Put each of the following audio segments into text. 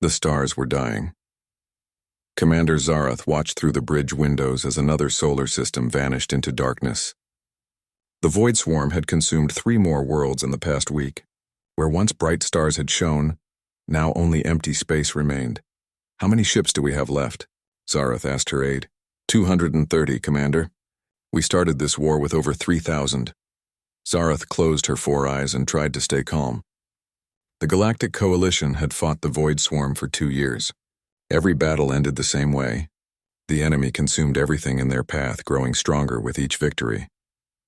The stars were dying. Commander Zarath watched through the bridge windows as another solar system vanished into darkness. The void swarm had consumed 3 more worlds in the past week. Where once bright stars had shone, now only empty space remained. How many ships do we have left? Zarath asked her aide. 230, Commander. We started this war with over 3,000. Zarath closed her 4 eyes and tried to stay calm. The Galactic Coalition had fought the Void Swarm for 2 years. Every battle ended the same way. The enemy consumed everything in their path, growing stronger with each victory.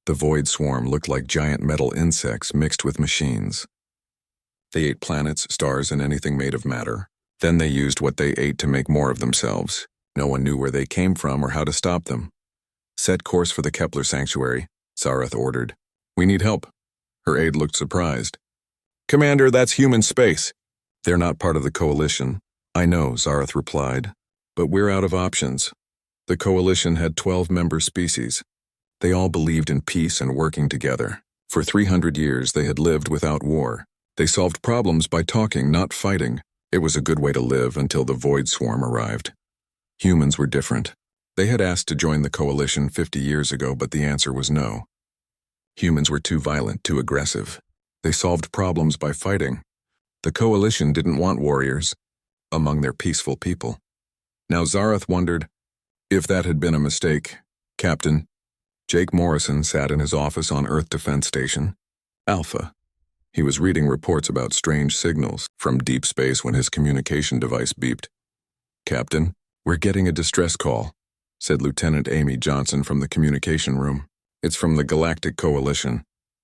The Void Swarm looked like giant metal insects mixed with machines. They ate planets, stars, and anything made of matter. Then they used what they ate to make more of themselves. No one knew where they came from or how to stop them. Set course for the Kepler Sanctuary, Zarath ordered. We need help. Her aide looked surprised. Commander, that's human space. They're not part of the Coalition. I know, Zarath replied. But we're out of options. The Coalition had 12 member species. They all believed in peace and working together. For 300 years, they had lived without war. They solved problems by talking, not fighting. It was a good way to live until the Void Swarm arrived. Humans were different. They had asked to join the Coalition 50 years ago, but the answer was no. Humans were too violent, too aggressive. They solved problems by fighting. The Coalition didn't want warriors among their peaceful people. Now Zarath wondered if that had been a mistake. Captain Jake Morrison sat in his office on Earth Defense Station, Alpha. He was reading reports about strange signals from deep space when his communication device beeped. Captain, we're getting a distress call, said Lieutenant Amy Johnson from the communication room. It's from the Galactic Coalition.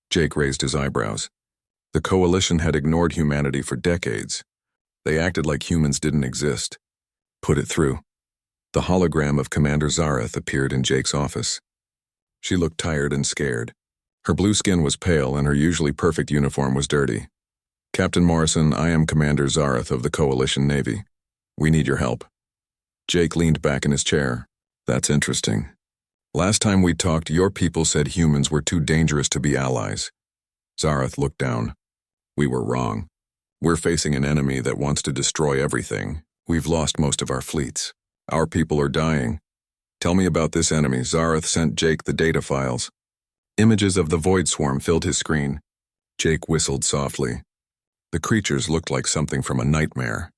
Jake raised his eyebrows. The Coalition had ignored humanity for decades. They acted like humans didn't exist. Put it through. The hologram of Commander Zarath appeared in Jake's office. She looked tired and scared. Her blue skin was pale and her usually perfect uniform was dirty. Captain Morrison, I am Commander Zarath of the Coalition Navy. We need your help. Jake leaned back in his chair. That's interesting. Last time we talked, your people said humans were too dangerous to be allies. Zarath looked down. We were wrong. We're facing an enemy that wants to destroy everything. We've lost most of our fleets. Our people are dying. Tell me about this enemy. Zarath sent Jake the data files. Images of the Void Swarm filled his screen. Jake whistled softly. The creatures looked like something from a nightmare.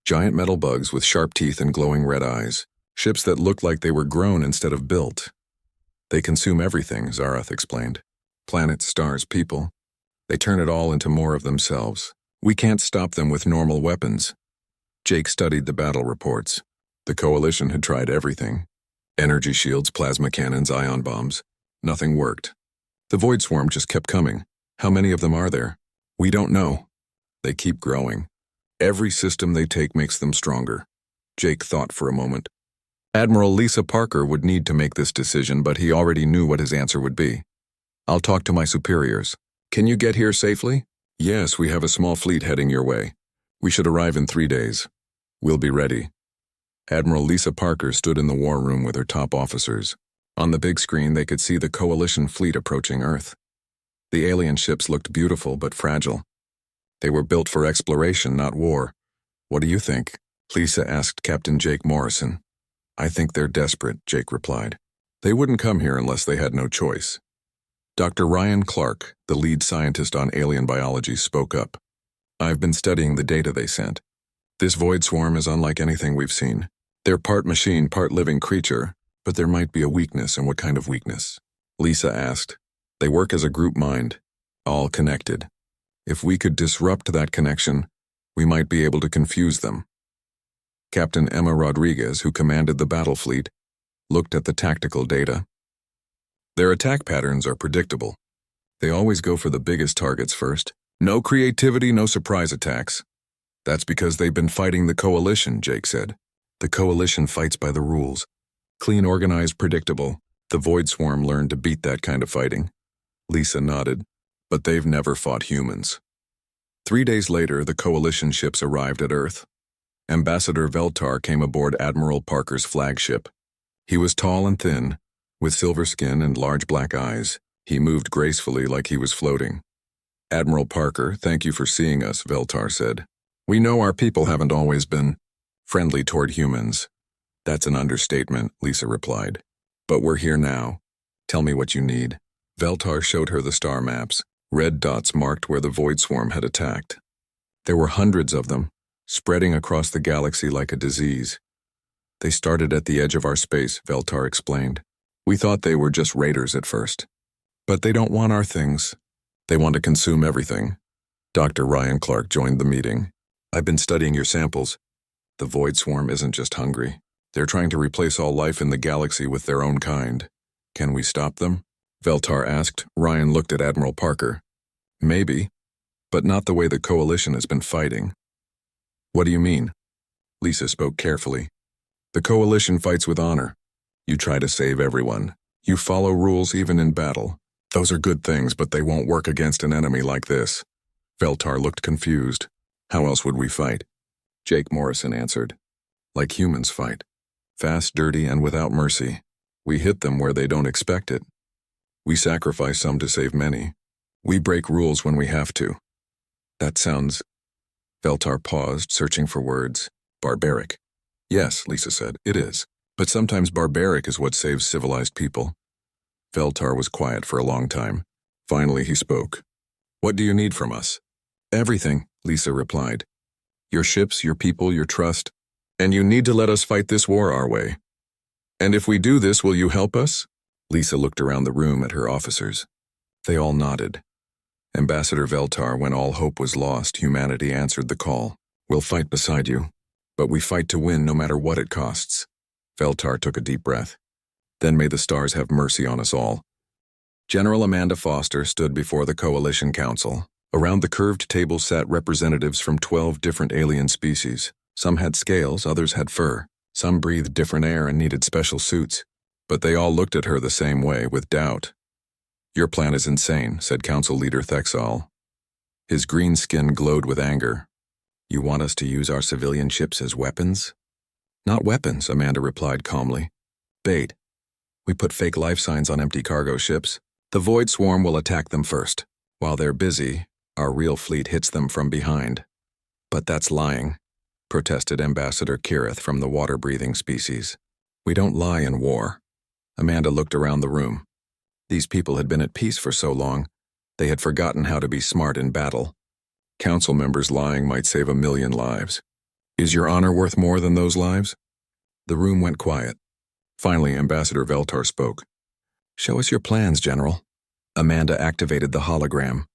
Giant metal bugs with sharp teeth and glowing red eyes. Ships that looked like they were grown instead of built. They consume everything, Zarath explained. Planets, stars, people. They turn it all into more of themselves. We can't stop them with normal weapons. Jake studied the battle reports. The Coalition had tried everything. Energy shields, plasma cannons, ion bombs. Nothing worked. The Void Swarm just kept coming. How many of them are there? We don't know. They keep growing. Every system they take makes them stronger. Jake thought for a moment. Admiral Lisa Parker would need to make this decision, but he already knew what his answer would be. I'll talk to my superiors. Can you get here safely? Yes, we have a small fleet heading your way. We should arrive in 3 days. We'll be ready. Admiral Lisa Parker stood in the war room with her top officers. On the big screen, they could see the Coalition fleet approaching Earth. The alien ships looked beautiful but fragile. They were built for exploration, not war. What do you think? Lisa asked Captain Jake Morrison. I think they're desperate, Jake replied. They wouldn't come here unless they had no choice. Dr. Ryan Clark, the lead scientist on alien biology, spoke up. I've been studying the data they sent. This Void Swarm is unlike anything we've seen. They're part machine, part living creature, but there might be a weakness, and what kind of weakness? Lisa asked. They work as a group mind, all connected. If we could disrupt that connection, we might be able to confuse them. Captain Emma Rodriguez, who commanded the battle fleet, looked at the tactical data. Their attack patterns are predictable. They always go for the biggest targets first. No creativity, no surprise attacks. That's because they've been fighting the Coalition, Jake said. The Coalition fights by the rules. Clean, organized, predictable. The Void Swarm learned to beat that kind of fighting. Lisa nodded. But they've never fought humans. 3 days later, the Coalition ships arrived at Earth. Ambassador Veltar came aboard Admiral Parker's flagship. He was tall and thin, with silver skin and large black eyes. He moved gracefully like he was floating. Admiral Parker, thank you for seeing us, Veltar said. We know our people haven't always been friendly toward humans. That's an understatement, Lisa replied. But we're here now. Tell me what you need. Veltar showed her the star maps. Red dots marked where the Void Swarm had attacked. There were hundreds of them, spreading across the galaxy like a disease. They started at the edge of our space, Veltar explained. We thought they were just raiders at first. But they don't want our things. They want to consume everything. Dr. Ryan Clark joined the meeting. I've been studying your samples. The Void Swarm isn't just hungry. They're trying to replace all life in the galaxy with their own kind. Can we stop them? Veltar asked. Ryan looked at Admiral Parker. Maybe, but not the way the Coalition has been fighting. What do you mean? Lisa spoke carefully. The Coalition fights with honor. You try to save everyone. You follow rules even in battle. Those are good things, but they won't work against an enemy like this. Veltar looked confused. How else would we fight? Jake Morrison answered. Like humans fight. Fast, dirty, and without mercy. We hit them where they don't expect it. We sacrifice some to save many. We break rules when we have to. That sounds... Veltar paused, searching for words. Barbaric. Yes, Lisa said, it is. But sometimes barbaric is what saves civilized people. Veltar was quiet for a long time. Finally, he spoke. What do you need from us? Everything, Lisa replied. Your ships, your people, your trust. And you need to let us fight this war our way. And if we do this, will you help us? Lisa looked around the room at her officers. They all nodded. Ambassador Veltar, when all hope was lost, humanity answered the call. We'll fight beside you. But we fight to win no matter what it costs. Veltar took a deep breath. Then may the stars have mercy on us all. General Amanda Foster stood before the Coalition Council. Around the curved table sat representatives from 12 different alien species. Some had scales, others had fur. Some breathed different air and needed special suits. But they all looked at her the same way, with doubt. Your plan is insane, said Council Leader Thexal. His green skin glowed with anger. You want us to use our civilian ships as weapons? Not weapons, Amanda replied calmly. Bait. We put fake life signs on empty cargo ships. The Void Swarm will attack them first. While they're busy, our real fleet hits them from behind. But that's lying, protested Ambassador Kirith from the water-breathing species. We don't lie in war. Amanda looked around the room. These people had been at peace for so long, they had forgotten how to be smart in battle. Council members lying might save 1 million lives. Is your honor worth more than those lives? The room went quiet. Finally, Ambassador Veltar spoke. Show us your plans, General. Amanda activated the hologram.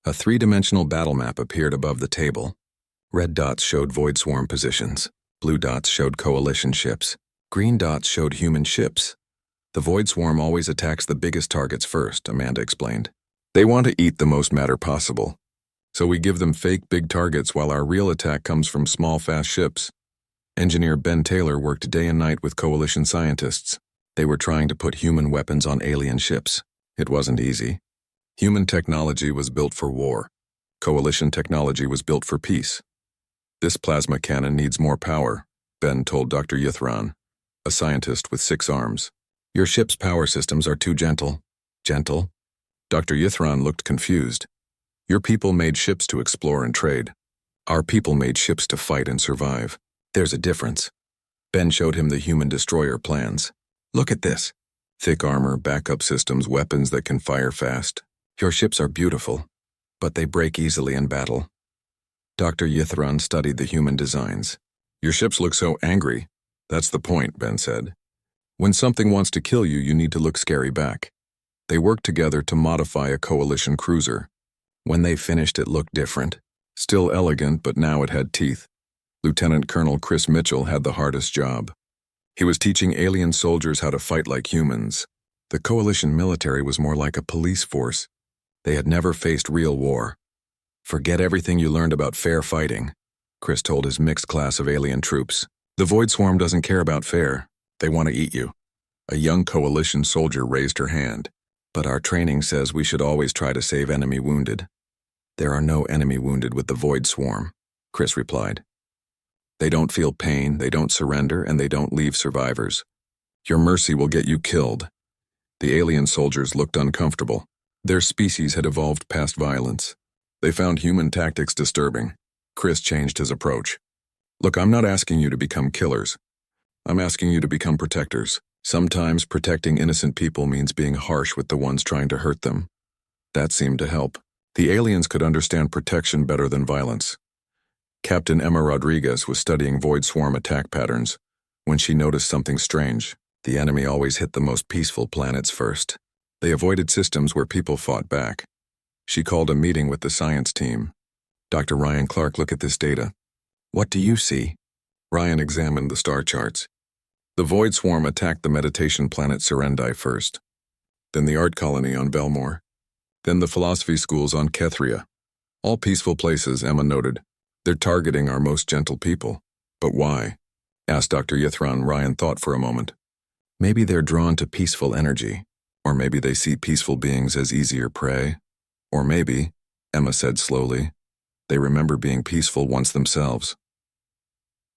A 3-dimensional battle map appeared above the table. Red dots showed Void Swarm positions. Blue dots showed Coalition ships. Green dots showed human ships. The Void Swarm always attacks the biggest targets first, Amanda explained. They want to eat the most matter possible. So we give them fake big targets while our real attack comes from small, fast ships. Engineer Ben Taylor worked day and night with Coalition scientists. They were trying to put human weapons on alien ships. It wasn't easy. Human technology was built for war. Coalition technology was built for peace. This plasma cannon needs more power, Ben told Dr. Yithran, a scientist with 6 arms. Your ship's power systems are too gentle. Gentle? Dr. Yithran looked confused. Your people made ships to explore and trade. Our people made ships to fight and survive. There's a difference. Ben showed him the human destroyer plans. Look at this. Thick armor, backup systems, weapons that can fire fast. Your ships are beautiful, but they break easily in battle. Dr. Yithran studied the human designs. Your ships look so angry. That's the point, Ben said. When something wants to kill you, you need to look scary back. They worked together to modify a Coalition cruiser. When they finished, it looked different. Still elegant, but now it had teeth. Lieutenant Colonel Chris Mitchell had the hardest job. He was teaching alien soldiers how to fight like humans. The Coalition military was more like a police force. They had never faced real war. Forget everything you learned about fair fighting, Chris told his mixed class of alien troops. The Void Swarm doesn't care about fair. They want to eat you. A young Coalition soldier raised her hand. But our training says we should always try to save enemy wounded. There are no enemy wounded with the Void Swarm, Chris replied. They don't feel pain, they don't surrender, and they don't leave survivors. Your mercy will get you killed. The alien soldiers looked uncomfortable. Their species had evolved past violence. They found human tactics disturbing. Chris changed his approach. Look, I'm not asking you to become killers. I'm asking you to become protectors. Sometimes protecting innocent people means being harsh with the ones trying to hurt them. That seemed to help. The aliens could understand protection better than violence. Captain Emma Rodriguez was studying Void Swarm attack patterns when she noticed something strange. The enemy always hit the most peaceful planets first. They avoided systems where people fought back. She called a meeting with the science team. Dr. Ryan Clark, look at this data. What do you see? Ryan examined the star charts. The Void Swarm attacked the meditation planet Serendi first, then the art colony on Belmore, then the philosophy schools on Kethria. All peaceful places, Emma noted. They're targeting our most gentle people. But why? Asked Dr. Yithran. Ryan thought for a moment. Maybe they're drawn to peaceful energy, or maybe they see peaceful beings as easier prey. Or maybe, Emma said slowly, they remember being peaceful once themselves.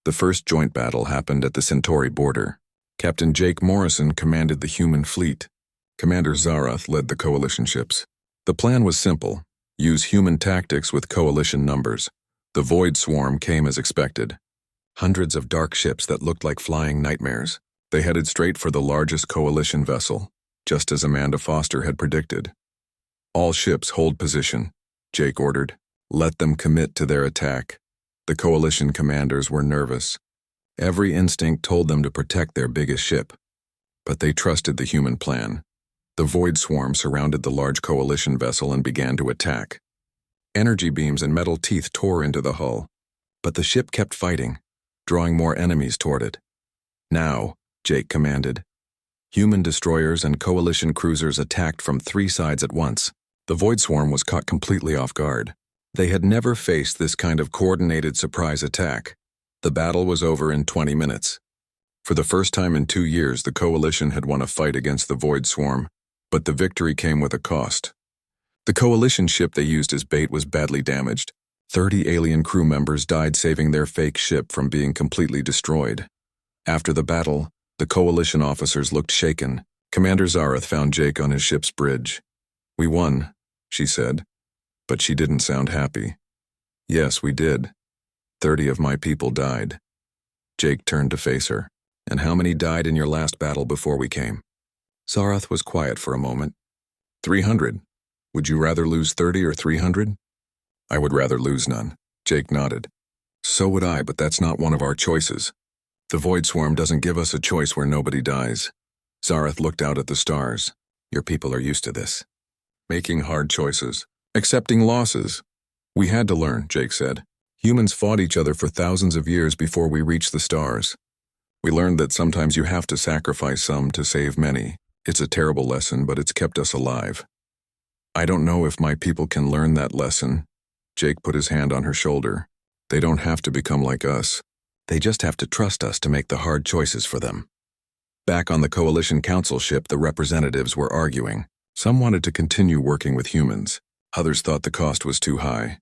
The first joint battle happened at the Centauri border. Captain Jake Morrison commanded the human fleet. Commander Zarath led the coalition ships. The plan was simple: use human tactics with coalition numbers. The Void Swarm came as expected. Hundreds of dark ships that looked like flying nightmares. They headed straight for the largest coalition vessel, just as Amanda Foster had predicted. All ships hold position, Jake ordered. Let them commit to their attack. The coalition commanders were nervous. Every instinct told them to protect their biggest ship. But they trusted the human plan. The Void Swarm surrounded the large coalition vessel and began to attack. Energy beams and metal teeth tore into the hull. But the ship kept fighting, drawing more enemies toward it. Now, Jake commanded. Human destroyers and coalition cruisers attacked from 3 sides at once. The Void Swarm was caught completely off guard. They had never faced this kind of coordinated surprise attack. The battle was over in 20 minutes. For the first time in 2 years, the coalition had won a fight against the Void Swarm, but the victory came with a cost. The coalition ship they used as bait was badly damaged. 30 alien crew members died saving their fake ship from being completely destroyed. After the battle, the coalition officers looked shaken. Commander Zarath found Jake on his ship's bridge. We won, she said. But she didn't sound happy. Yes, we did. 30 of my people died. Jake turned to face her. And how many died in your last battle before we came? Zarath was quiet for a moment. 300. Would you rather lose 30 or 300? I would rather lose none. Jake nodded. So would I, but that's not one of our choices. The Void Swarm doesn't give us a choice where nobody dies. Zarath looked out at the stars. Your people are used to this. Making hard choices. Accepting losses. We had to learn, Jake said. Humans fought each other for thousands of years before we reached the stars. We learned that sometimes you have to sacrifice some to save many. It's a terrible lesson, but it's kept us alive. I don't know if my people can learn that lesson. Jake put his hand on her shoulder. They don't have to become like us. They just have to trust us to make the hard choices for them. Back on the Coalition Council ship, the representatives were arguing. Some wanted to continue working with humans. Others thought the cost was too high.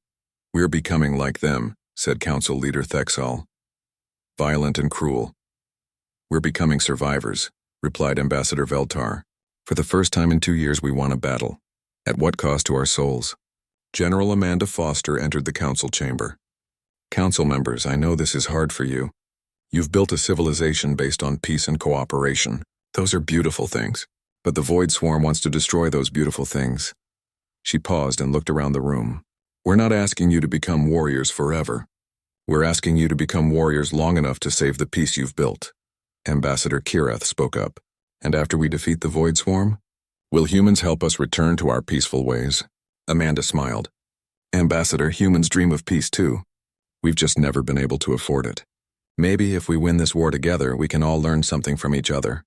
We're becoming like them, said Council Leader Thexal. Violent and cruel. We're becoming survivors, replied Ambassador Veltar. For the first time in 2 years we won a battle. At what cost to our souls? General Amanda Foster entered the council chamber. Council members, I know this is hard for you. You've built a civilization based on peace and cooperation. Those are beautiful things. But the Void Swarm wants to destroy those beautiful things. She paused and looked around the room. We're not asking you to become warriors forever. We're asking you to become warriors long enough to save the peace you've built. Ambassador Kirath spoke up. And after we defeat the Void Swarm, will humans help us return to our peaceful ways? Amanda smiled. Ambassador, humans dream of peace too. We've just never been able to afford it. Maybe if we win this war together, we can all learn something from each other.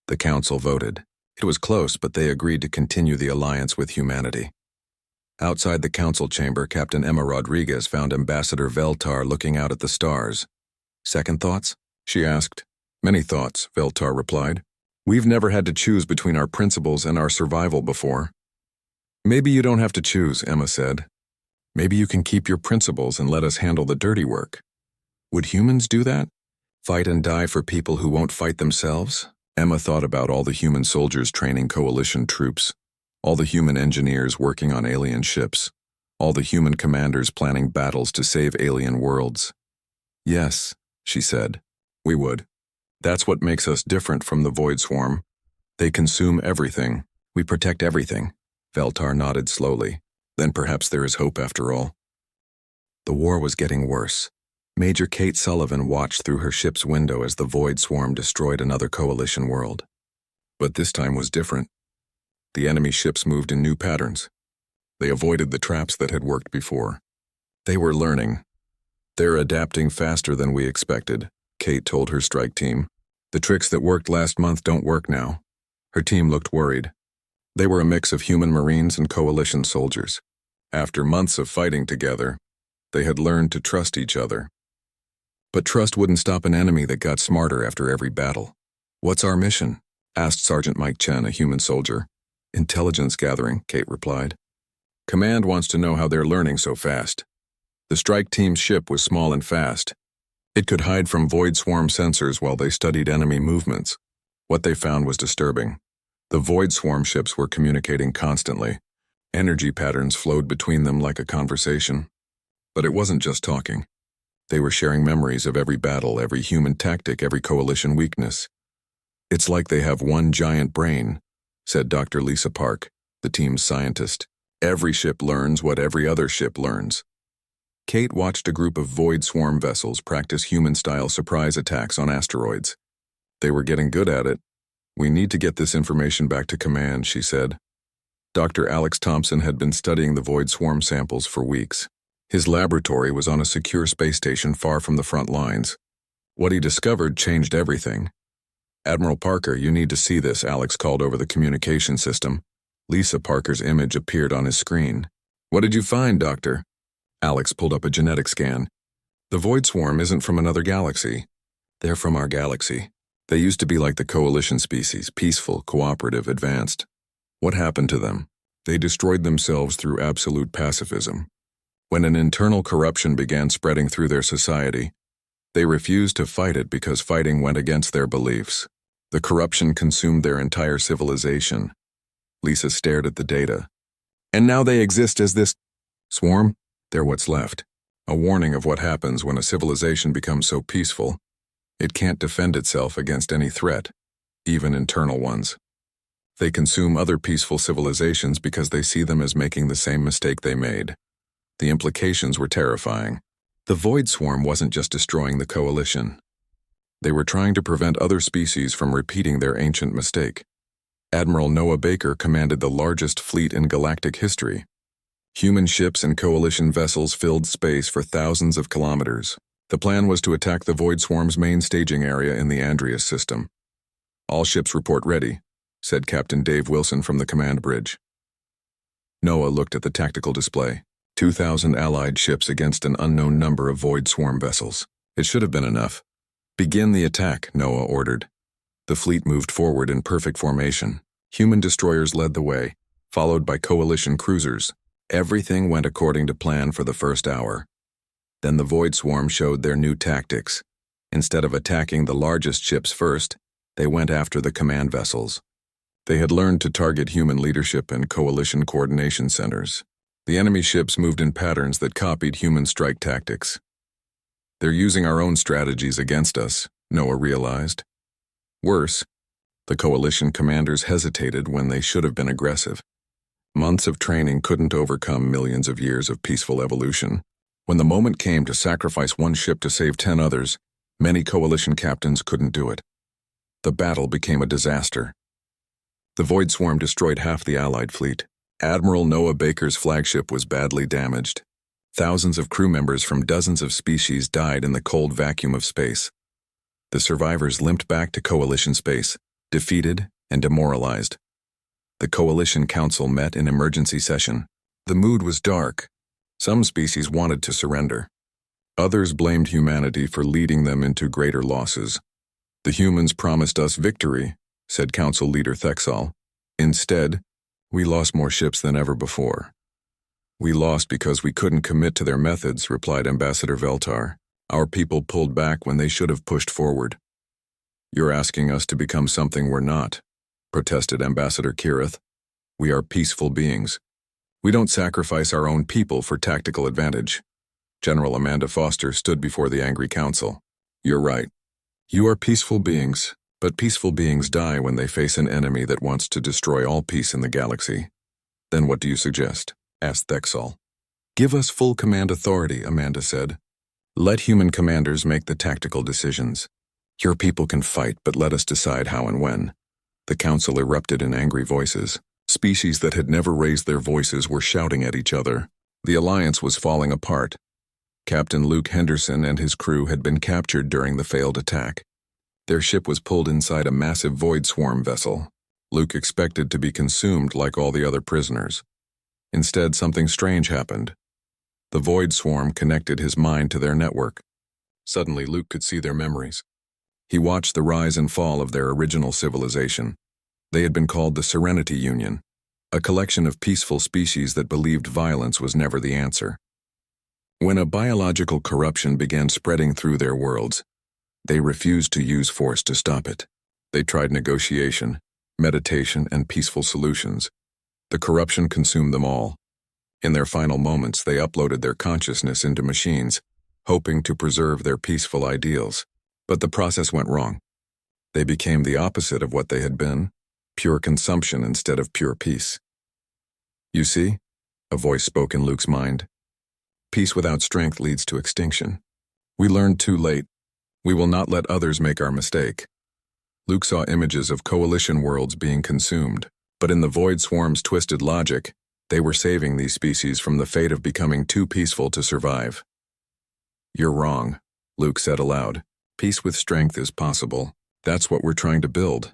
The council voted. It was close, but they agreed to continue the alliance with humanity. Outside the council chamber, Captain Emma Rodriguez found Ambassador Veltar looking out at the stars. Second thoughts? She asked. Many thoughts, Veltar replied. We've never had to choose between our principles and our survival before. Maybe you don't have to choose, Emma said. Maybe you can keep your principles and let us handle the dirty work. Would humans do that? Fight and die for people who won't fight themselves? Emma thought about all the human soldiers training coalition troops, all the human engineers working on alien ships, All the human commanders planning battles to save alien worlds. Yes, she said, we would. That's what makes us different from the Void Swarm. They consume everything. We protect everything. Veltar nodded slowly. Then perhaps there is hope after all. The war was getting worse. Major Kate Sullivan watched through her ship's window as the Void Swarm destroyed another coalition world. But this time was different. The enemy ships moved in new patterns. They avoided the traps that had worked before. They were learning. They're adapting faster than we expected, Kate told her strike team. The tricks that worked last month don't work now. Her team looked worried. They were a mix of human Marines and coalition soldiers. After months of fighting together, they had learned to trust each other. But trust wouldn't stop an enemy that got smarter after every battle. What's our mission? Asked Sergeant Mike Chen, a human soldier. Intelligence gathering, Kate replied. Command wants to know how they're learning so fast. The strike team's ship was small and fast. It could hide from Void Swarm sensors while they studied enemy movements. What they found was disturbing. The Void Swarm ships were communicating constantly. Energy patterns flowed between them like a conversation. But it wasn't just talking. They were sharing memories of every battle, every human tactic, every coalition weakness. It's like they have one giant brain, said Dr. Lisa Park, the team's scientist. Every ship learns what every other ship learns. Kate watched a group of Void Swarm vessels practice human-style surprise attacks on asteroids. They were getting good at it. We need to get this information back to command, she said. Dr. Alex Thompson had been studying the Void Swarm samples for weeks. His laboratory was on a secure space station far from the front lines. What he discovered changed everything. Admiral Parker, you need to see this, Alex called over the communication system. Lisa Parker's image appeared on his screen. What did you find, Doctor? Alex pulled up a genetic scan. The Void Swarm isn't from another galaxy. They're from our galaxy. They used to be like the coalition species, peaceful, cooperative, advanced. What happened to them? They destroyed themselves through absolute pacifism. When an internal corruption began spreading through their society, they refused to fight it because fighting went against their beliefs. The corruption consumed their entire civilization. Lisa stared at the data. And now they exist as this swarm? They're what's left. A warning of what happens when a civilization becomes so peaceful. It can't defend itself against any threat, even internal ones. They consume other peaceful civilizations because they see them as making the same mistake they made. The implications were terrifying. The Void Swarm wasn't just destroying the coalition. They were trying to prevent other species from repeating their ancient mistake. Admiral Noah Baker commanded the largest fleet in galactic history. Human ships and coalition vessels filled space for thousands of kilometers. The plan was to attack the Void Swarm's main staging area in the Andreas system. All ships report ready, said Captain Dave Wilson from the command bridge. Noah looked at the tactical display. 2,000 Allied ships against an unknown number of Void Swarm vessels. It should have been enough. Begin the attack, Noah ordered. The fleet moved forward in perfect formation. Human destroyers led the way, followed by coalition cruisers. Everything went according to plan for the first hour. Then the Void Swarm showed their new tactics. Instead of attacking the largest ships first, they went after the command vessels. They had learned to target human leadership and coalition coordination centers. The enemy ships moved in patterns that copied human strike tactics. They're using our own strategies against us, Noah realized. Worse, the coalition commanders hesitated when they should have been aggressive. Months of training couldn't overcome millions of years of peaceful evolution. When the moment came to sacrifice one ship to save 10 others, many coalition captains couldn't do it. The battle became a disaster. The Void Swarm destroyed half the Allied fleet. Admiral Noah Baker's flagship was badly damaged. Thousands of crew members from dozens of species died in the cold vacuum of space. The survivors limped back to coalition space, defeated and demoralized. The Coalition Council met in emergency session. The mood was dark. Some species wanted to surrender. Others blamed humanity for leading them into greater losses. The humans promised us victory, said Council Leader Thexal. Instead, we lost more ships than ever before. We lost because we couldn't commit to their methods, replied Ambassador Veltar. Our people pulled back when they should have pushed forward. You're asking us to become something we're not, protested Ambassador Kirith. We are peaceful beings. We don't sacrifice our own people for tactical advantage. General Amanda Foster stood before the angry council. You're right. You are peaceful beings, but peaceful beings die when they face an enemy that wants to destroy all peace in the galaxy. Then what do you suggest? Asked Thexol. Give us full command authority, Amanda said. Let human commanders make the tactical decisions. Your people can fight, but let us decide how and when. The council erupted in angry voices. Species that had never raised their voices were shouting at each other. The alliance was falling apart. Captain Luke Henderson and his crew had been captured during the failed attack. Their ship was pulled inside a massive void swarm vessel. Luke expected to be consumed like all the other prisoners. Instead, something strange happened. The void swarm connected his mind to their network. Suddenly, Luke could see their memories. He watched the rise and fall of their original civilization. They had been called the Serenity Union, a collection of peaceful species that believed violence was never the answer. When a biological corruption began spreading through their worlds, they refused to use force to stop it. They tried negotiation, meditation, and peaceful solutions. The corruption consumed them all. In their final moments, they uploaded their consciousness into machines, hoping to preserve their peaceful ideals. But the process went wrong. They became the opposite of what they had been, pure consumption instead of pure peace. You see, a voice spoke in Luke's mind. Peace without strength leads to extinction. We learned too late. We will not let others make our mistake. Luke saw images of coalition worlds being consumed, but in the void swarm's twisted logic, they were saving these species from the fate of becoming too peaceful to survive. You're wrong, Luke said aloud. Peace with strength is possible. That's what we're trying to build.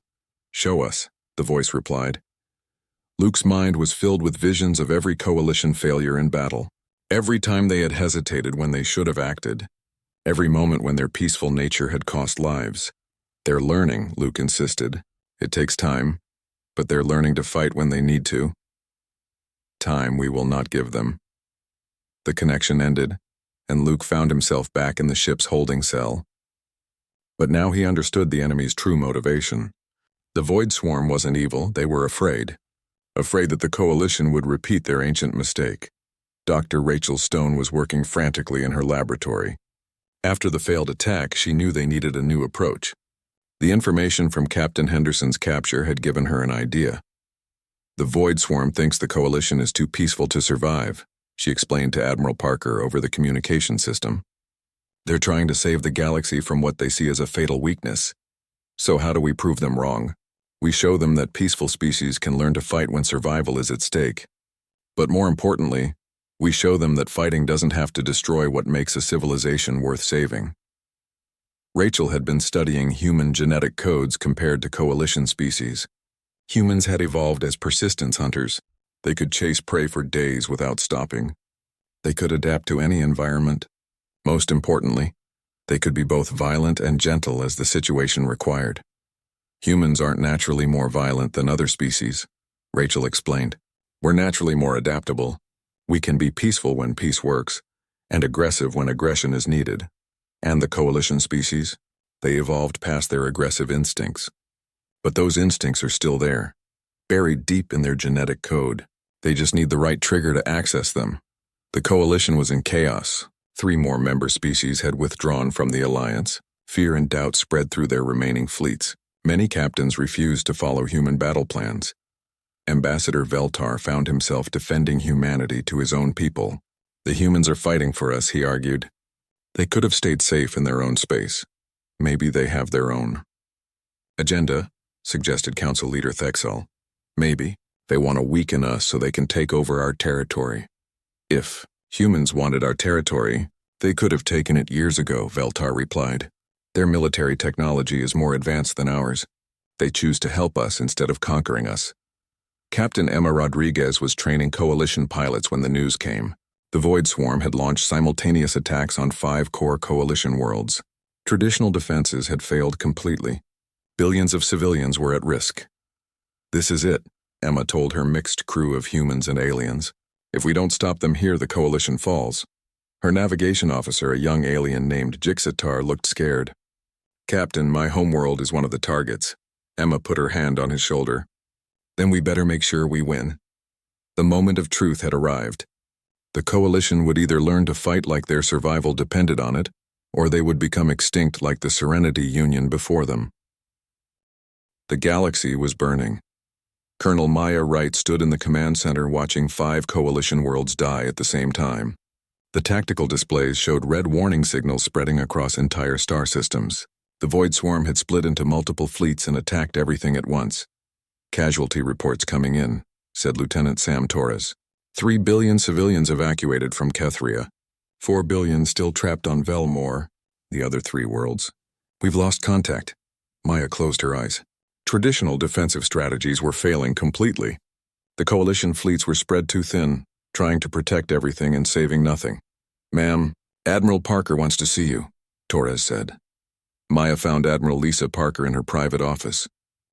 Show us, the voice replied. Luke's mind was filled with visions of every coalition failure in battle. Every time they had hesitated when they should have acted. Every moment when their peaceful nature had cost lives. They're learning, Luke insisted. It takes time, but they're learning to fight when they need to. Time we will not give them. The connection ended, and Luke found himself back in the ship's holding cell. But now he understood the enemy's true motivation. The void swarm wasn't evil, they were afraid. Afraid that the coalition would repeat their ancient mistake. Dr. Rachel Stone was working frantically in her laboratory. After the failed attack, she knew they needed a new approach. The information from Captain Henderson's capture had given her an idea. The void swarm thinks the coalition is too peaceful to survive, she explained to Admiral Parker over the communication system. They're trying to save the galaxy from what they see as a fatal weakness. So how do we prove them wrong? We show them that peaceful species can learn to fight when survival is at stake. But more importantly, we show them that fighting doesn't have to destroy what makes a civilization worth saving. Rachel had been studying human genetic codes compared to coalition species. Humans had evolved as persistence hunters. They could chase prey for days without stopping. They could adapt to any environment. Most importantly, they could be both violent and gentle as the situation required. Humans aren't naturally more violent than other species, Rachel explained. We're naturally more adaptable. We can be peaceful when peace works, and aggressive when aggression is needed. And the coalition species, they evolved past their aggressive instincts. But those instincts are still there, buried deep in their genetic code. They just need the right trigger to access them. The coalition was in chaos. 3 more member species had withdrawn from the alliance. Fear and doubt spread through their remaining fleets. Many captains refused to follow human battle plans. Ambassador Veltar found himself defending humanity to his own people. The humans are fighting for us, he argued. They could have stayed safe in their own space. Maybe they have their own agenda, suggested Council Leader Thexol. Maybe they want to weaken us so they can take over our territory. If humans wanted our territory, they could have taken it years ago, Veltar replied. Their military technology is more advanced than ours. They choose to help us instead of conquering us. Captain Emma Rodriguez was training coalition pilots when the news came. The Void Swarm had launched simultaneous attacks on 5 core coalition worlds. Traditional defenses had failed completely. Billions of civilians were at risk. This is it, Emma told her mixed crew of humans and aliens. If we don't stop them here, the coalition falls. Her navigation officer, a young alien named Jixatar, looked scared. Captain, my homeworld is one of the targets. Emma put her hand on his shoulder. Then we better make sure we win. The moment of truth had arrived. The coalition would either learn to fight like their survival depended on it, or they would become extinct like the Serenity Union before them. The galaxy was burning. Colonel Maya Wright stood in the command center watching 5 coalition worlds die at the same time. The tactical displays showed red warning signals spreading across entire star systems. The Void Swarm had split into multiple fleets and attacked everything at once. Casualty reports coming in, said Lieutenant Sam Torres. 3 billion civilians evacuated from Kethria. 4 billion still trapped on Velmore, the other 3 worlds. We've lost contact. Maya closed her eyes. Traditional defensive strategies were failing completely. The coalition fleets were spread too thin, trying to protect everything and saving nothing. Ma'am, Admiral Parker wants to see you, Torres said. Maya found Admiral Lisa Parker in her private office,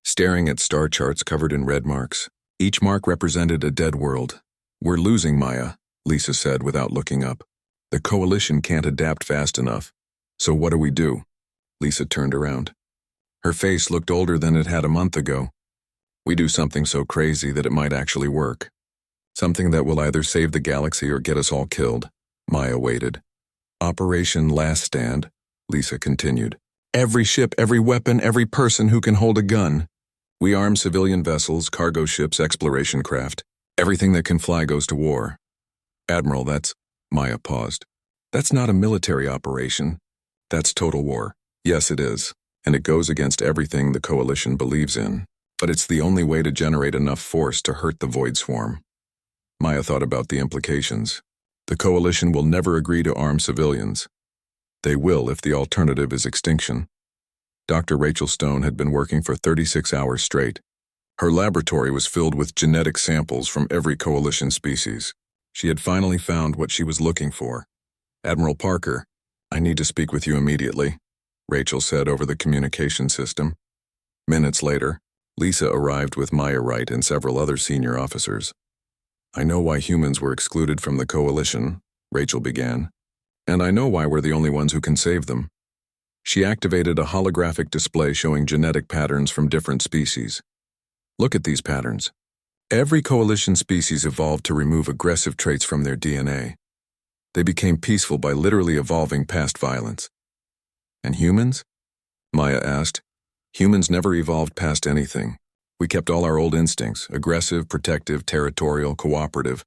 staring at star charts covered in red marks. Each mark represented a dead world. We're losing, Maya, Lisa said without looking up. The coalition can't adapt fast enough. So what do we do? Lisa turned around. Her face looked older than it had a month ago. We do something so crazy that it might actually work. Something that will either save the galaxy or get us all killed. Maya waited. Operation Last Stand, Lisa continued. Every ship, every weapon, every person who can hold a gun. We arm civilian vessels, cargo ships, exploration craft. Everything that can fly goes to war. Admiral, that's... Maya paused. That's not a military operation. That's total war. Yes, it is. And it goes against everything the coalition believes in. But it's the only way to generate enough force to hurt the Void Swarm. Maya thought about the implications. The coalition will never agree to arm civilians. They will if the alternative is extinction. Dr. Rachel Stone had been working for 36 hours straight. Her laboratory was filled with genetic samples from every coalition species. She had finally found what she was looking for. Admiral Parker, I need to speak with you immediately, Rachel said over the communication system. Minutes later, Lisa arrived with Maya Wright and several other senior officers. I know why humans were excluded from the coalition, Rachel began, and I know why we're the only ones who can save them. She activated a holographic display showing genetic patterns from different species. Look at these patterns. Every coalition species evolved to remove aggressive traits from their DNA. They became peaceful by literally evolving past violence. And humans? Maya asked. Humans never evolved past anything. We kept all our old instincts, aggressive, protective, territorial, cooperative.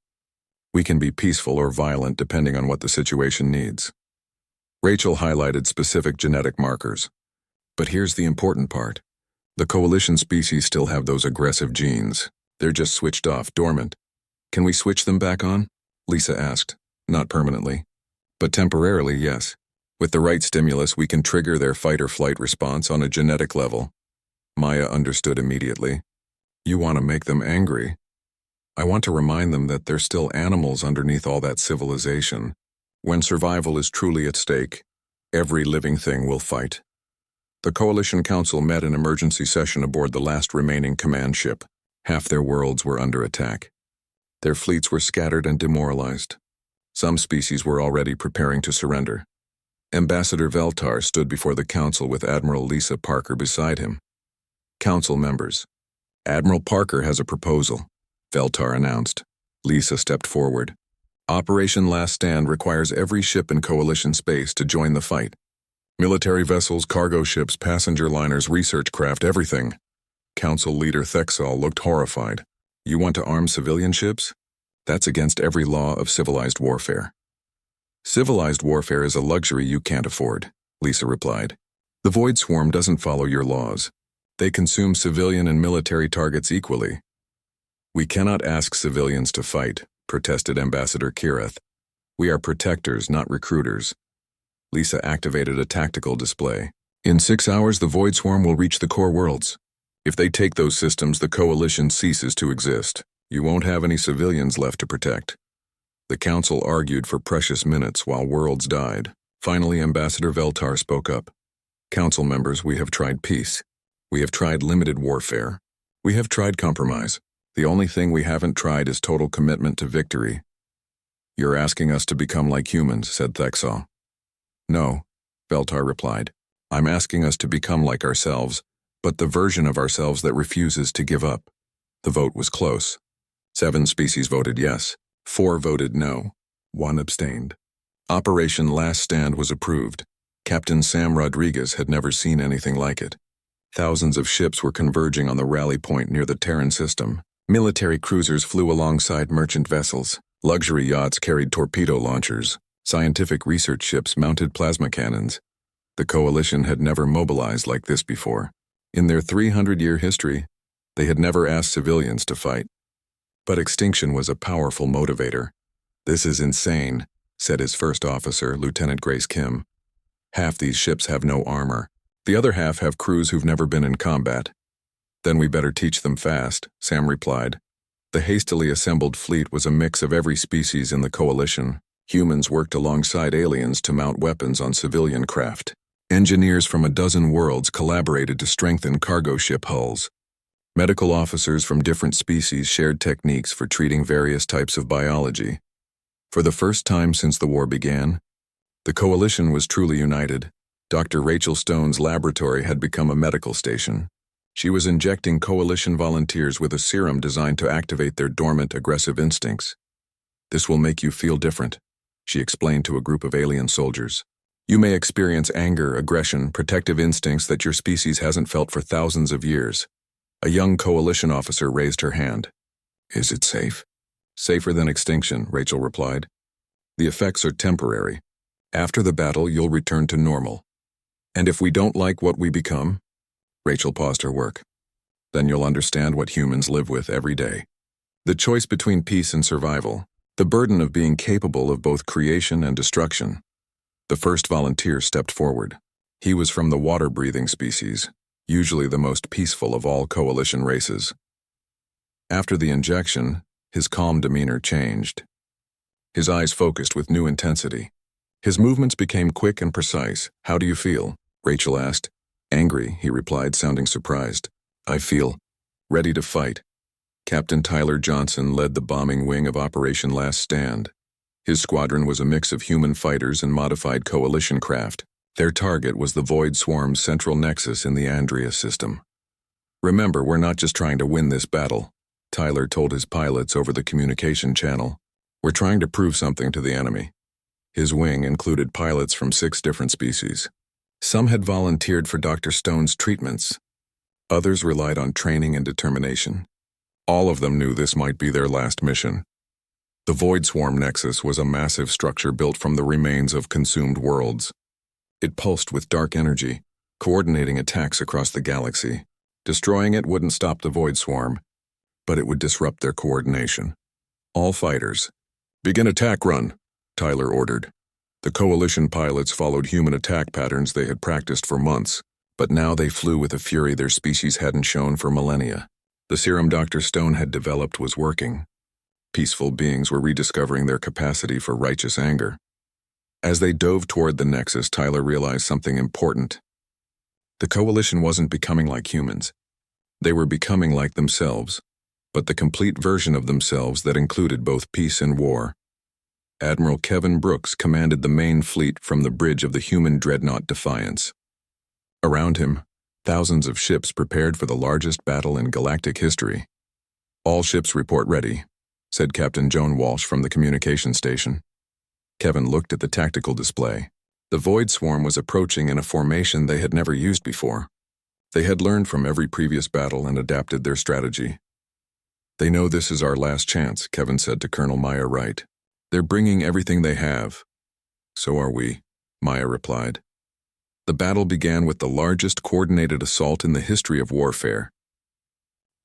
We can be peaceful or violent depending on what the situation needs. Rachel highlighted specific genetic markers. But here's the important part. The coalition species still have those aggressive genes. They're just switched off, dormant. Can we switch them back on? Lisa asked. Not permanently. But temporarily, yes. With the right stimulus, we can trigger their fight-or-flight response on a genetic level. Maya understood immediately. You want to make them angry. I want to remind them that they're still animals underneath all that civilization. When survival is truly at stake, every living thing will fight. The Coalition Council met in emergency session aboard the last remaining command ship. Half their worlds were under attack. Their fleets were scattered and demoralized. Some species were already preparing to surrender. Ambassador Veltar stood before the council with Admiral Lisa Parker beside him. Council members. Admiral Parker has a proposal, Veltar announced. Lisa stepped forward. Operation Last Stand requires every ship in coalition space to join the fight. Military vessels, cargo ships, passenger liners, research craft, everything. Council leader Thexal looked horrified. You want to arm civilian ships? That's against every law of civilized warfare. Civilized warfare is a luxury you can't afford, Lisa replied. The Void Swarm doesn't follow your laws. They consume civilian and military targets equally. We cannot ask civilians to fight, protested Ambassador Kireth. We are protectors, not recruiters. Lisa activated a tactical display. In 6 hours, the Void Swarm will reach the core worlds. If they take those systems, the coalition ceases to exist. You won't have any civilians left to protect. The council argued for precious minutes while worlds died. Finally, Ambassador Veltar spoke up. Council members, we have tried peace. We have tried limited warfare. We have tried compromise. The only thing we haven't tried is total commitment to victory. You're asking us to become like humans, said Thexal. No, Veltar replied. I'm asking us to become like ourselves, but the version of ourselves that refuses to give up. The vote was close. 7 species voted yes, 4 voted no, 1 abstained. Operation Last Stand was approved. Captain Sam Rodriguez had never seen anything like it. Thousands of ships were converging on the rally point near the Terran system. Military cruisers flew alongside merchant vessels. Luxury yachts carried torpedo launchers. Scientific research ships mounted plasma cannons. The Coalition had never mobilized like this before. In their 300-year history, they had never asked civilians to fight. But extinction was a powerful motivator. "This is insane," said his first officer, Lieutenant Grace Kim. "Half these ships have no armor. The other half have crews who've never been in combat." "Then we better teach them fast," Sam replied. The hastily assembled fleet was a mix of every species in the Coalition. Humans worked alongside aliens to mount weapons on civilian craft. Engineers from a dozen worlds collaborated to strengthen cargo ship hulls. Medical officers from different species shared techniques for treating various types of biology. For the first time since the war began, the Coalition was truly united. Dr. Rachel Stone's laboratory had become a medical station. She was injecting Coalition volunteers with a serum designed to activate their dormant, aggressive instincts. "This will make you feel different," she explained to a group of alien soldiers. "You may experience anger, aggression, protective instincts that your species hasn't felt for thousands of years." A young Coalition officer raised her hand. "Is it safe?" "Safer than extinction," Rachel replied. "The effects are temporary. After the battle, you'll return to normal. And if we don't like what we become," Rachel paused her work, "then you'll understand what humans live with every day. The choice between peace and survival, the burden of being capable of both creation and destruction." The first volunteer stepped forward. He was from the water-breathing species, usually the most peaceful of all Coalition races. After the injection, his calm demeanor changed. His eyes focused with new intensity. His movements became quick and precise. "How do you feel?" Rachel asked. "Angry," he replied, sounding surprised. "I feel ready to fight." Captain Tyler Johnson led the bombing wing of Operation Last Stand. His squadron was a mix of human fighters and modified Coalition craft. Their target was the Void Swarm's central nexus in the Andrea system. "Remember, we're not just trying to win this battle," Tyler told his pilots over the communication channel. "We're trying to prove something to the enemy." His wing included pilots from 6 different species. Some had volunteered for Dr. Stone's treatments. Others relied on training and determination. All of them knew this might be their last mission. The Void Swarm Nexus was a massive structure built from the remains of consumed worlds. It pulsed with dark energy, coordinating attacks across the galaxy. Destroying it wouldn't stop the Void Swarm, but it would disrupt their coordination. "All fighters, begin attack run," Tyler ordered. The Coalition pilots followed human attack patterns they had practiced for months, but now they flew with a fury their species hadn't shown for millennia. The serum Dr. Stone had developed was working. Peaceful beings were rediscovering their capacity for righteous anger. As they dove toward the Nexus, Tyler realized something important. The Coalition wasn't becoming like humans. They were becoming like themselves, but the complete version of themselves that included both peace and war. Admiral Kevin Brooks commanded the main fleet from the bridge of the human dreadnought Defiance. Around him, thousands of ships prepared for the largest battle in galactic history. "All ships report ready," said Captain Joan Walsh from the communication station. Kevin looked at the tactical display. The Void Swarm was approaching in a formation they had never used before. They had learned from every previous battle and adapted their strategy. "They know this is our last chance," Kevin said to Colonel Maya Wright. "They're bringing everything they have." "So are we," Maya replied. The battle began with the largest coordinated assault in the history of warfare.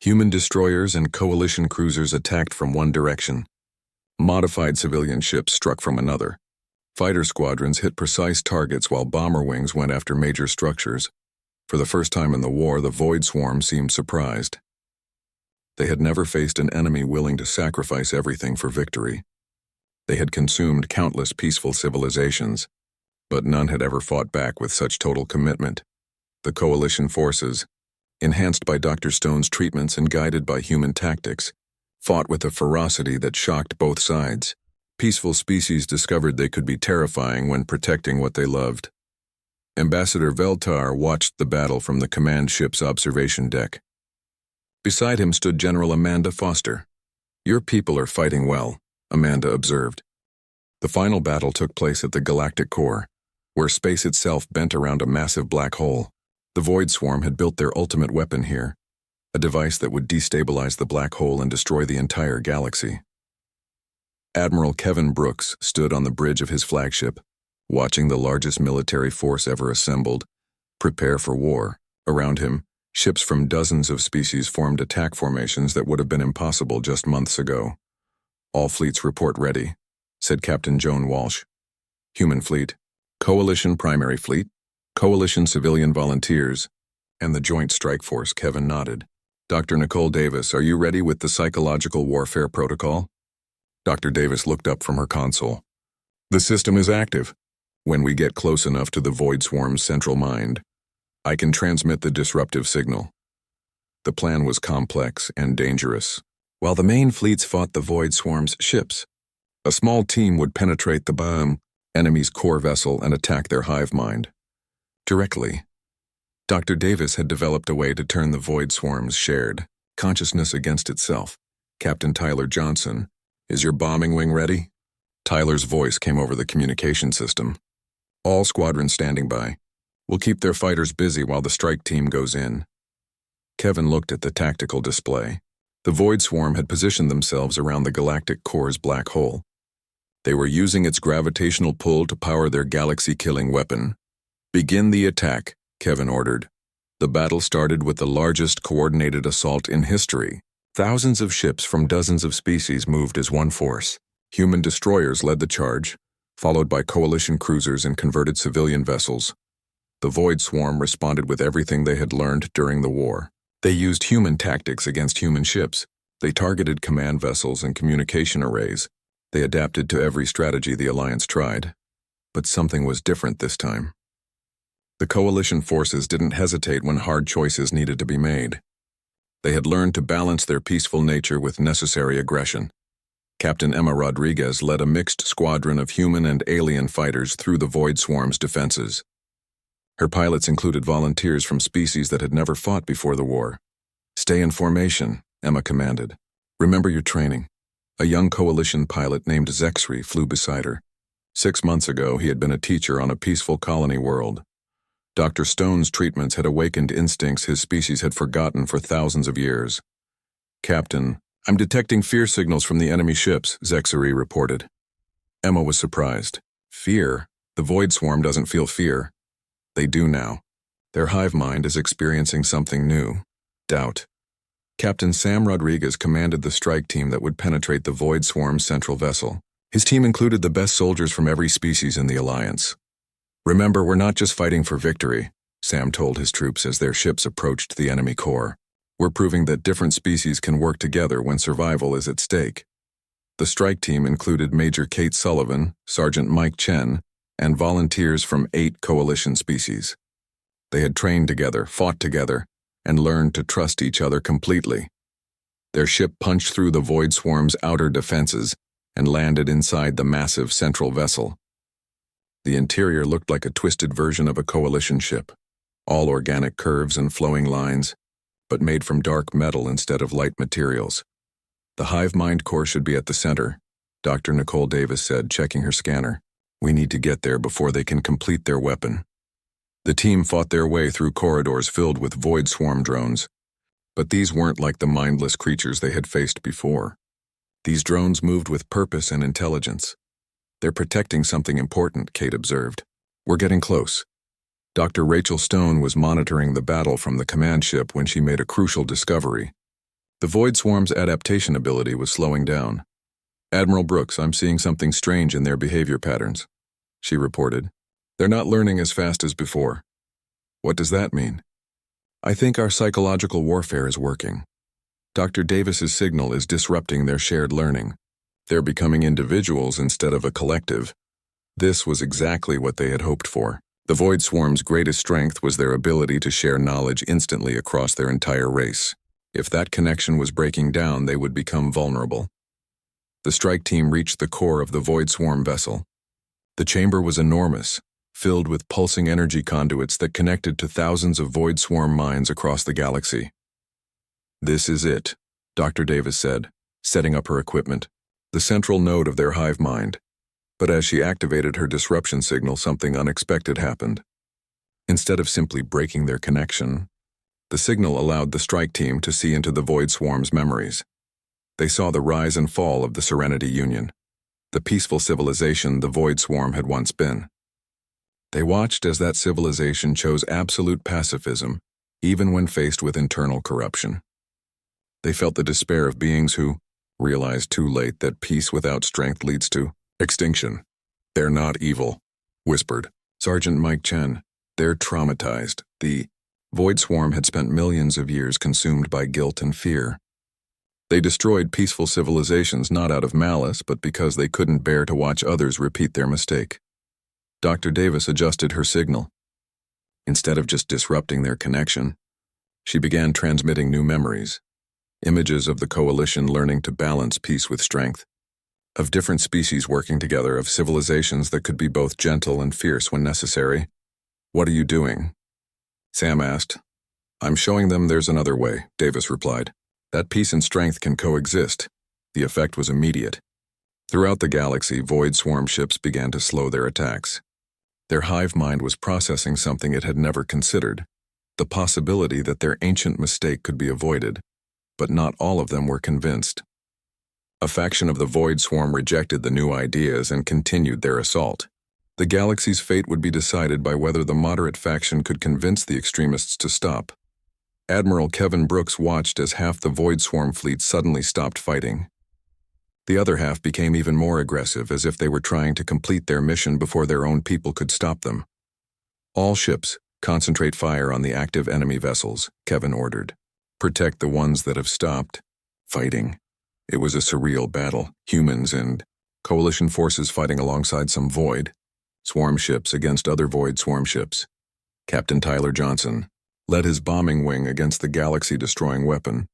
Human destroyers and Coalition cruisers attacked from one direction. Modified civilian ships struck from another. Fighter squadrons hit precise targets while bomber wings went after major structures. For the first time in the war, the Void Swarm seemed surprised. They had never faced an enemy willing to sacrifice everything for victory. They had consumed countless peaceful civilizations, but none had ever fought back with such total commitment. The Coalition forces, enhanced by Dr. Stone's treatments and guided by human tactics, fought with a ferocity that shocked both sides. Peaceful species discovered they could be terrifying when protecting what they loved. Ambassador Veltar watched the battle from the command ship's observation deck. Beside him stood General Amanda Foster. Your people are fighting well, Amanda observed. The final battle took place at the galactic core, where space itself bent around a massive black hole. The Void Swarm had built their ultimate weapon here, a device that would destabilize the black hole and destroy the entire galaxy. Admiral Kevin Brooks stood on the bridge of his flagship, watching the largest military force ever assembled prepare for war. Around him, ships from dozens of species formed attack formations that would have been impossible just months ago. All fleets report ready, said Captain Joan Walsh. Human fleet, Coalition primary fleet, Coalition civilian volunteers, and the Joint Strike Force. Kevin nodded. Dr. Nicole Davis, are you ready with the psychological warfare protocol? Dr. Davis looked up from her console. The system is active. When we get close enough to the Void Swarm's central mind, I can transmit the disruptive signal. The plan was complex and dangerous. While the main fleets fought the Void Swarm's ships, a small team would penetrate the enemy's core vessel and attack their hive mind. Directly. Dr. Davis had developed a way to turn the Void Swarm's shared consciousness against itself. Captain Tyler Johnson, is your bombing wing ready? Tyler's voice came over the communication system. All squadrons standing by. We'll keep their fighters busy while the strike team goes in. Kevin looked at the tactical display. The Void Swarm had positioned themselves around the galactic core's black hole. They were using its gravitational pull to power their galaxy-killing weapon. Begin the attack, Kevin ordered. The battle started with the largest coordinated assault in history. Thousands of ships from dozens of species moved as one force. Human destroyers led the charge, followed by coalition cruisers and converted civilian vessels. The Void Swarm responded with everything they had learned during the war. They used human tactics against human ships. They targeted command vessels and communication arrays. They adapted to every strategy the Alliance tried. But something was different this time. The coalition forces didn't hesitate when hard choices needed to be made. They had learned to balance their peaceful nature with necessary aggression. Captain Emma Rodriguez led a mixed squadron of human and alien fighters through the Void Swarm's defenses. Her pilots included volunteers from species that had never fought before the war. Stay in formation, Emma commanded. Remember your training. A young coalition pilot named Zexri flew beside her. 6 months ago, he had been a teacher on a peaceful colony world. Dr. Stone's treatments had awakened instincts his species had forgotten for thousands of years. Captain, I'm detecting fear signals from the enemy ships, Zexri reported. Emma was surprised. Fear? The Void Swarm doesn't feel fear. They do now. Their hive mind is experiencing something new. Doubt. Captain Sam Rodriguez commanded the strike team that would penetrate the Void Swarm's central vessel. His team included the best soldiers from every species in the Alliance. Remember, we're not just fighting for victory, Sam told his troops as their ships approached the enemy core. We're proving that different species can work together when survival is at stake. The strike team included Major Kate Sullivan, Sergeant Mike Chen, and volunteers from 8 coalition species. They had trained together, fought together, and learned to trust each other completely. Their ship punched through the Void Swarm's outer defenses and landed inside the massive central vessel. The interior looked like a twisted version of a coalition ship, all organic curves and flowing lines, but made from dark metal instead of light materials. The hive mind core should be at the center, Dr. Nicole Davis said, checking her scanner. We need to get there before they can complete their weapon. The team fought their way through corridors filled with Void Swarm drones, but these weren't like the mindless creatures they had faced before. These drones moved with purpose and intelligence. They're protecting something important, Kate observed. We're getting close. Dr. Rachel Stone was monitoring the battle from the command ship when she made a crucial discovery. The Void Swarm's adaptation ability was slowing down. Admiral Brooks, I'm seeing something strange in their behavior patterns, she reported. They're not learning as fast as before. What does that mean? I think our psychological warfare is working. Dr. Davis's signal is disrupting their shared learning. They're becoming individuals instead of a collective. This was exactly what they had hoped for. The Void Swarm's greatest strength was their ability to share knowledge instantly across their entire race. If that connection was breaking down, they would become vulnerable. The strike team reached the core of the Void Swarm vessel. The chamber was enormous, filled with pulsing energy conduits that connected to thousands of Void Swarm minds across the galaxy. This is it, Dr. Davis said. setting up her equipment, the central node of their hive mind. But as she activated her disruption signal, something unexpected happened. Instead of simply breaking their connection, the signal allowed the strike team to see into the Void Swarm's memories. They saw the rise and fall of the Serenity Union, the peaceful civilization the Void Swarm had once been. They watched as that civilization chose absolute pacifism, even when faced with internal corruption. They felt the despair of beings who realized too late that peace without strength leads to extinction. "They're not evil," whispered Sergeant Mike Chen. "They're traumatized." The Void Swarm had spent millions of years consumed by guilt and fear. They destroyed peaceful civilizations not out of malice, but because they couldn't bear to watch others repeat their mistake. Dr. Davis adjusted her signal. Instead of just disrupting their connection, she began transmitting new memories, images of the coalition learning to balance peace with strength, of different species working together, of civilizations that could be both gentle and fierce when necessary. "What are you doing?" Sam asked. "I'm showing them there's another way," Davis replied. "That peace and strength can coexist." The effect was immediate. Throughout the galaxy, Void Swarm ships began to slow their attacks. Their hive mind was processing something it had never considered, the possibility that their ancient mistake could be avoided, but not all of them were convinced. A faction of the Void Swarm rejected the new ideas and continued their assault. The galaxy's fate would be decided by whether the moderate faction could convince the extremists to stop. Admiral Kevin Brooks watched as half the Void Swarm fleet suddenly stopped fighting. The other half became even more aggressive, as if they were trying to complete their mission before their own people could stop them. "All ships, concentrate fire on the active enemy vessels," Kevin ordered. "Protect the ones that have stopped fighting." It was a surreal battle, humans and coalition forces fighting alongside some Void Swarm ships against other Void Swarm ships. Captain Tyler Johnson led his bombing wing against the galaxy-destroying weapon.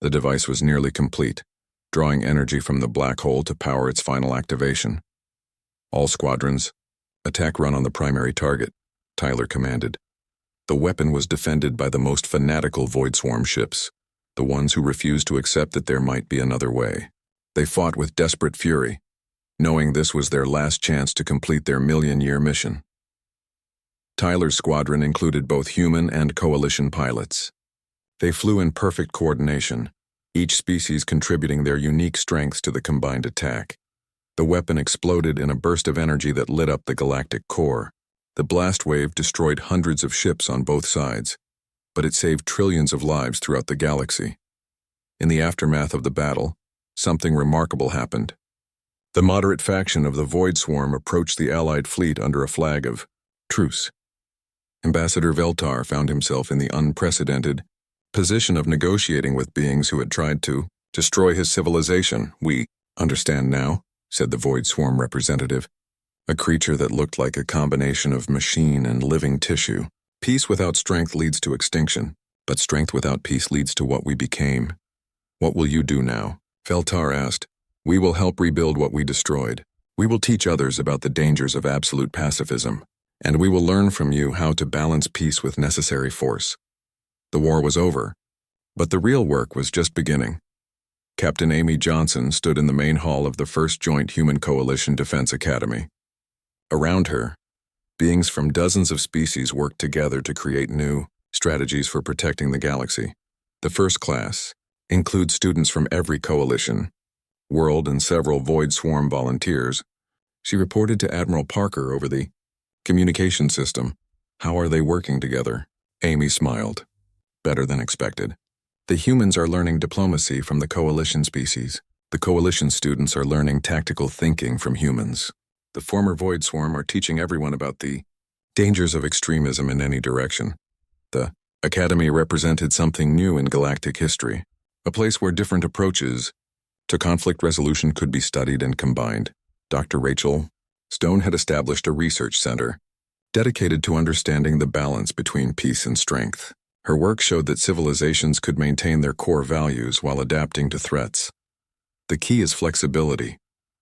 The device was nearly complete, drawing energy from the black hole to power its final activation. "All squadrons, attack run on the primary target," Tyler commanded. The weapon was defended by the most fanatical Void Swarm ships, the ones who refused to accept that there might be another way. They fought with desperate fury, knowing this was their last chance to complete their million-year mission. Tyler's squadron included both human and coalition pilots. They flew in perfect coordination, each species contributing their unique strengths to the combined attack. The weapon exploded in a burst of energy that lit up the galactic core. The blast wave destroyed hundreds of ships on both sides, but it saved trillions of lives throughout the galaxy. In the aftermath of the battle, something remarkable happened. The moderate faction of the Void Swarm approached the Allied fleet under a flag of truce. Ambassador Veltar found himself in the unprecedented position of negotiating with beings who had tried to destroy his civilization. "We understand now," said the Void Swarm representative, a creature that looked like a combination of machine and living tissue. "Peace without strength leads to extinction, but strength without peace leads to what we became. What will you do now?" Veltar asked. "We will help rebuild what we destroyed. We will teach others about the dangers of absolute pacifism, and we will learn from you how to balance peace with necessary force." The war was over, but the real work was just beginning. Captain Amy Johnson stood in the main hall of the First Joint Human Coalition Defense Academy. Around her, beings from dozens of species worked together to create new strategies for protecting the galaxy. The first class includes students from every coalition, world, and several Void Swarm volunteers. She reported to Admiral Parker over the communication system. "How are they working together?" Amy smiled. "Better than expected. The humans are learning diplomacy from the coalition species. The coalition students are learning tactical thinking from humans. The former Void Swarm are teaching everyone about the dangers of extremism in any direction." The Academy represented something new in galactic history, a place where different approaches to conflict resolution could be studied and combined. Dr. Rachel Stone had established a research center dedicated to understanding the balance between peace and strength. Her work showed that civilizations could maintain their core values while adapting to threats. "The key is flexibility,"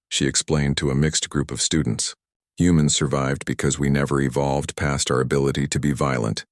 she explained to a mixed group of students. "Humans survived because we never evolved past our ability to be violent.